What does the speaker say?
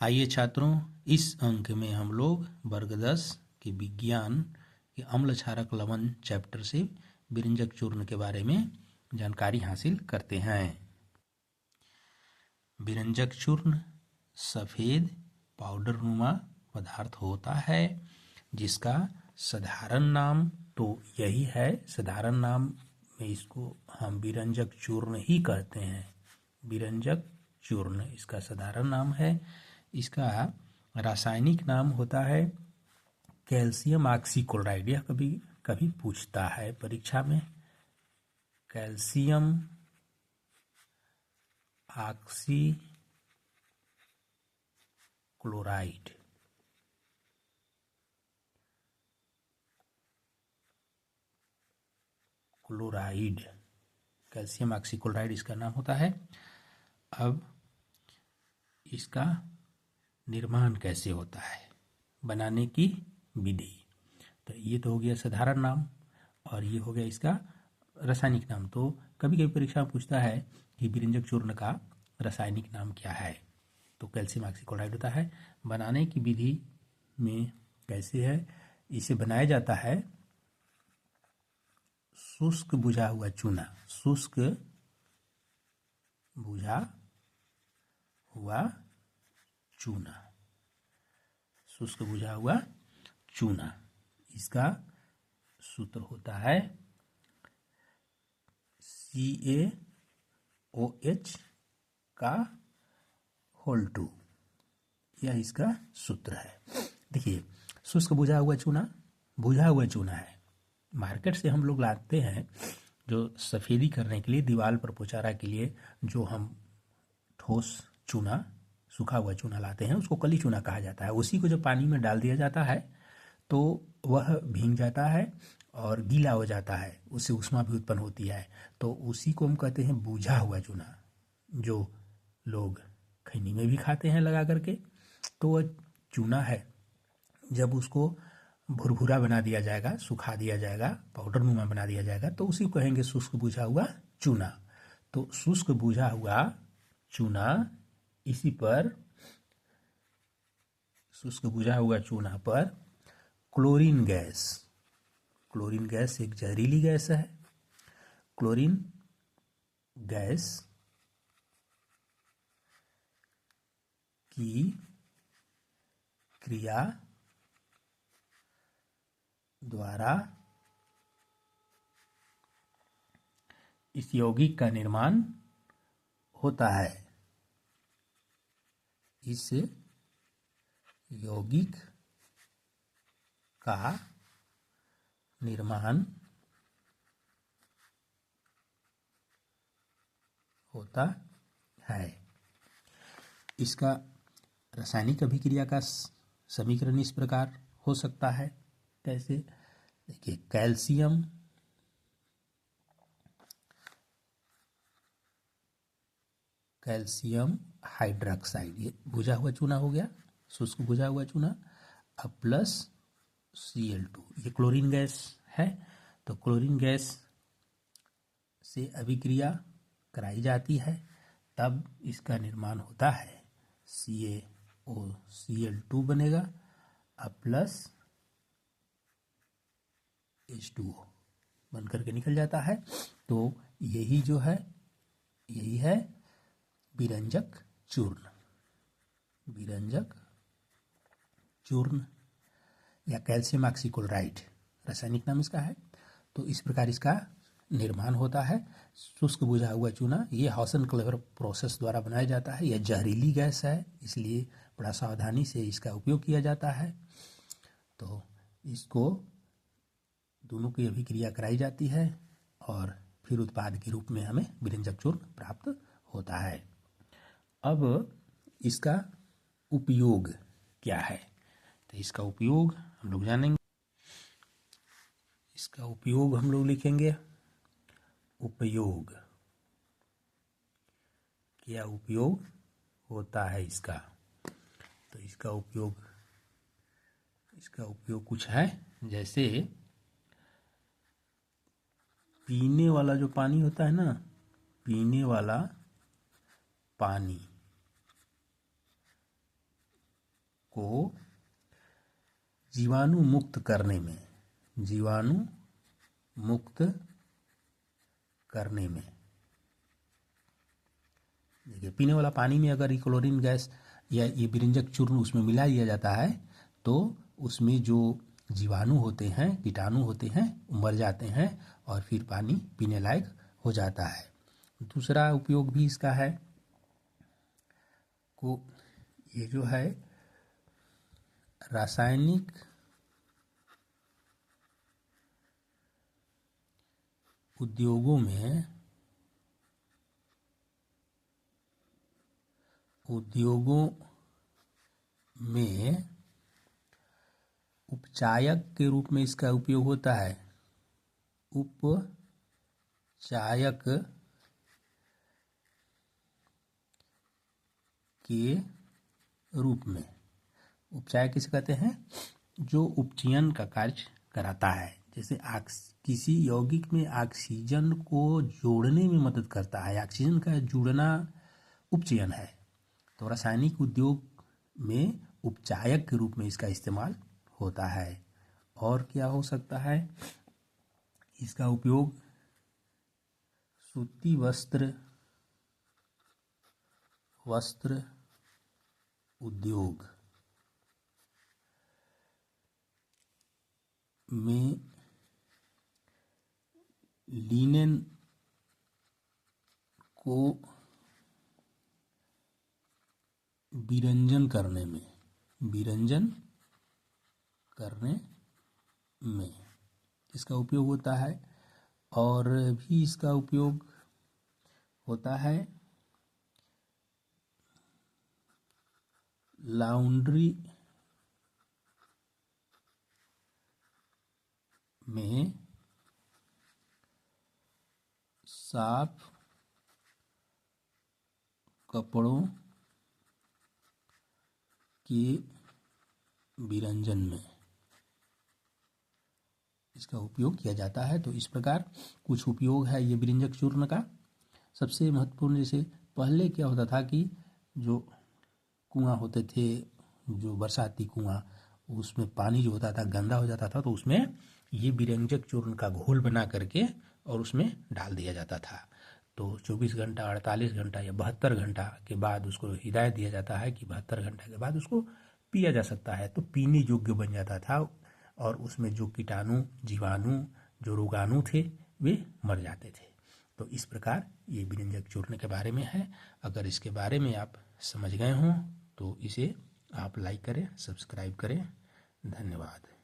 आइए छात्रों, इस अंक में हम लोग वर्ग 10 के विज्ञान के अम्ल क्षारक लवण चैप्टर से विरंजक चूर्ण के बारे में जानकारी हासिल करते हैं। विरंजक चूर्ण सफ़ेद पाउडर नुमा पदार्थ होता है जिसका साधारण नाम तो यही है, साधारण नाम में इसको हम विरंजक चूर्ण ही कहते हैं। विरंजक चूर्ण इसका साधारण नाम है। इसका रासायनिक नाम होता है कैल्शियम ऑक्सीक्लोराइड। यह कभी कभी पूछता है परीक्षा में, कैल्शियम ऑक्सीक्लोराइड। कैल्शियम ऑक्सीक्लोराइड इसका नाम होता है। अब इसका निर्माण कैसे होता है, बनाने की विधि, तो ये तो हो गया साधारण नाम और ये हो गया इसका रासायनिक नाम। तो कभी कभी परीक्षा में पूछता है कि विरंजक चूर्ण का रासायनिक नाम क्या है, तो कैल्शियम ऑक्सीक्लोराइड होता है। बनाने की विधि में कैसे है, इसे बनाया जाता है शुष्क बुझा हुआ चूना, शुष्क बुझा हुआ चूना, शुष्क बुझा हुआ चूना। इसका सूत्र होता है CaOH का होल 2, यह इसका सूत्र है। देखिए, शुष्क बुझा हुआ चूना है। मार्केट से हम लोग लाते हैं जो सफ़ेदी करने के लिए, दीवार पर पोचारा के लिए जो हम ठोस चूना, सूखा हुआ चूना लाते हैं, उसको कली चूना कहा जाता है। उसी को जब पानी में डाल दिया जाता है तो वह भीग जाता है और गीला हो जाता है, उससे ऊष्मा भी उत्पन्न होती है। तो उसी को हम कहते हैं बुझा हुआ चूना, जो लोग खैनी में भी खाते हैं लगा करके। तो वह चूना है, जब उसको भुरभुरा बना दिया जाएगा, सुखा दिया जाएगा, पाउडर नुमा बना दिया जाएगा, तो उसी को कहेंगे शुष्क बुझा हुआ चूना। तो शुष्क बुझा हुआ चूना, इसी पर शुष्क बुझा हुआ चूना पर क्लोरीन गैस एक जहरीली गैस है। क्लोरीन गैस की क्रिया द्वारा इस यौगिक का निर्माण होता है। इस यौगिक का निर्माण होता है। इसका रासायनिक अभिक्रिया का समीकरण इस प्रकार हो सकता है। कैसे? देखिए, कैल्शियम हाइड्रोक्साइड, ये बुझा हुआ चूना हो गया, शुष्क बुझा हुआ चूना, अब प्लस Cl2, ये क्लोरीन गैस है। तो क्लोरीन गैस से अभिक्रिया कराई जाती है, तब इसका निर्माण होता है। CaOCl2 बनेगा, अब प्लस H2O बन करके निकल जाता है। तो यही जो है, यही है विरंजक चूर्ण या कैल्शियम ऑक्सीक्लोराइड, रासायनिक नाम इसका है। तो इस प्रकार इसका निर्माण होता है। शुष्क बुझा हुआ चूना ये हाउसन-क्लेवर प्रोसेस द्वारा बनाया जाता है। यह जहरीली गैस है, इसलिए बड़ा सावधानी से इसका उपयोग किया जाता है। तो इसको दोनों की अभिक्रिया कराई जाती है और फिर उत्पाद के रूप में हमें विरंजक चूर्ण प्राप्त होता है। अब इसका उपयोग क्या है, तो इसका उपयोग हम लोग जानेंगे। इसका उपयोग हम लोग लिखेंगे, उपयोग, क्या उपयोग होता है इसका। तो इसका उपयोग कुछ है, जैसे पीने वाला जो पानी होता है ना, पीने वाला पानी, को जीवाणु मुक्त करने में, जीवाणु मुक्त करने में, देखिए पीने वाला पानी में अगर क्लोरीन गैस या ये विरंजक चूर्ण उसमें मिला दिया जाता है तो उसमें जो जीवाणु होते हैं, कीटाणु होते हैं, मर जाते हैं और फिर पानी पीने लायक हो जाता है। दूसरा उपयोग भी इसका है को ये जो है रासायनिक उद्योगों में उपचायक के रूप में इसका उपयोग होता है। उपचायक के रूप में, उपचायक किसे कहते हैं? जो उपचयन का कार्य कराता है। जैसे किसी यौगिक में ऑक्सीजन को जोड़ने में मदद करता है, ऑक्सीजन का जुड़ना उपचयन है। तो रासायनिक उद्योग में उपचायक के रूप में इसका इस्तेमाल होता है। और क्या हो सकता है? इसका उपयोग सूती वस्त्र उद्योग में लिनेन को विरंजन करने में इसका उपयोग होता है। और भी इसका उपयोग होता है लॉन्ड्री में साफ कपड़ों के विरंजन में इसका उपयोग किया जाता है। तो इस प्रकार कुछ उपयोग है ये विरंजक चूर्ण का। सबसे महत्वपूर्ण, जैसे पहले क्या होता था कि जो कुआं होते थे, जो बरसाती कुआं, उसमें पानी जो होता था गंदा हो जाता था तो उसमें ये विरंजक चूर्ण का घोल बना करके और उसमें डाल दिया जाता था। तो 24 घंटा, 48 घंटा या 72 घंटा के बाद उसको हिदायत दिया जाता है कि 72 घंटा के बाद उसको पिया जा सकता है। तो पीने योग्य बन जाता था और उसमें जो कीटाणु, जीवाणु, जो रोगाणु थे वे मर जाते थे। तो इस प्रकार ये विरंजक चूर्ण के बारे में है। अगर इसके बारे में आप समझ गए हों तो इसे आप लाइक करें, सब्सक्राइब करें। धन्यवाद।